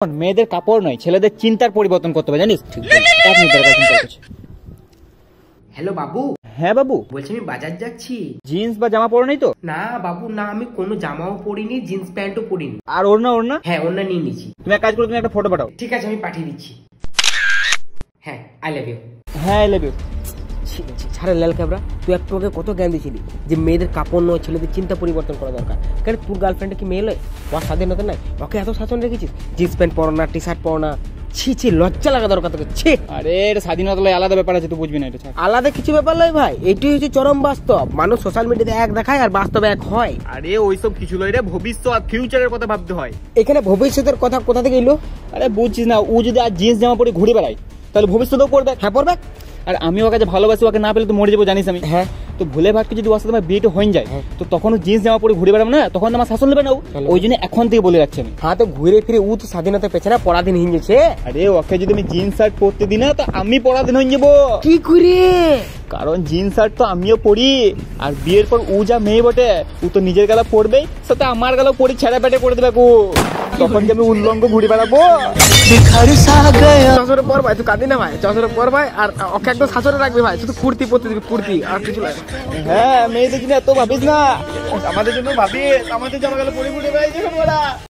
মেয়েদের কাপড় নয়, ছেলেদের চিন্তার পরিবর্তন করতে হবে, জানিস? হ্যালো বাবু। হ্যাঁ বাবু, বলছি আমি বাজার যাচ্ছি। জিন্স বা জামা পরো নাই তো? না বাবু না, আমি কোনো জামাও পরিনি, জিন্স প্যান্টও পরিনি। আর ওড়না? ওড়না? হ্যাঁ ওড়না নিয়ে নিচ্ছি। তুমি এক কাজ করো, তুমি একটা ফটো পাঠাও। ঠিক আছে আমি পাঠিয়ে দিচ্ছি। হ্যাঁ আই লাভ ইউ। হ্যাঁ আই লাভ ইউ। ছাড়া লাল ক্যাবরা, তুই একটু আগে কত জ্ঞান দিয়েছিলি যে মেয়েদের কাপড় নয়, ছেলেদের চিন্তা পরিবর্তন করা দরকার। কেন তোর গার্লফ্রেন্ডে কি মেয়ে নয়? ওর স্বাধীনতা নাই? ওকে এত শাসন রেখেছিস? জিন্স প্যান্ট পরো না, টি শার্ট পরো না। ছি ছি, লজ্জা লাগা দরকার তোকে। ছি। আরে এটা স্বাধীনতা লয়, আলাদা ব্যাপার আছে, তুই বুঝবি না এটা। আলাদা কিছু ব্যাপার নয় ভাই, এটাই হচ্ছে চরম বাস্তব। মানুষ সোশ্যাল মিডিয়াতে এক দেখায় আর বাস্তবে এক হয়। আরে ওইসব কিছু লয় রে, ভবিষ্যৎ আর ফিউচারের কথা ভাবতে হয়। এখানে ভবিষ্যতের কথা কোথা থেকে এলো? আরে বুঝছিস না, ও যদি আর জিন্স জামা পরে ঘুরে বেড়ায় তাহলে ভবিষ্যতেও পড়বে। হ্যাঁ পড়বে। আর আমি ওকে যে ভালোবাসি, ওকে না পেলে তো মরে যাবো, জানিস আমি। হ্যাঁ তো ভুলে ভাটকে যদি ওর সাথে আমার বিয়েটা হয়ে যায়, তো তখন জিন্স জামা পরে ঘুরে বেড়াবো না, তখন আমার শাসন নেবে না। ওই জন্য এখন থেকে বলে যাচ্ছে আমি। হ্যাঁ তো ঘুরে ফিরে ও তো স্বাধীনতার পেছনে পরাধীন হয়ে গেছে। আরে ওকে যদি আমি জিন্স শার্ট পরতে দিই না, তো আমি পরাধীন হয়ে যাবো। কি করে? কারণ জিন্স শার্ট তো আমিও পরি, আর বিয়ের পর ও যা মেয়ে বটে, ও তো নিজের গালা পরবেই, সাথে আমার গালাও পরি, ছেড়া পেটে করে দেবে। তখন কি আমি উল্লঙ্গ ঘুরে বেড়াবো? চশরে পর ভাই, তুই কাঁদি না ভাই, চশরে পর ভাই। আর ওকে একদম শাসনে রাখবি ভাই, শুধু কুর্তি পরতে দিবি, কুর্তি আর কিছু লাগে। হ্যাঁ মেয়েদের জন্য এত ভাবিস না, আমাদের জন্য ভাবিস। আমাদের জামা গালা পরে ঘুরে বেড়াই যখন ওরা।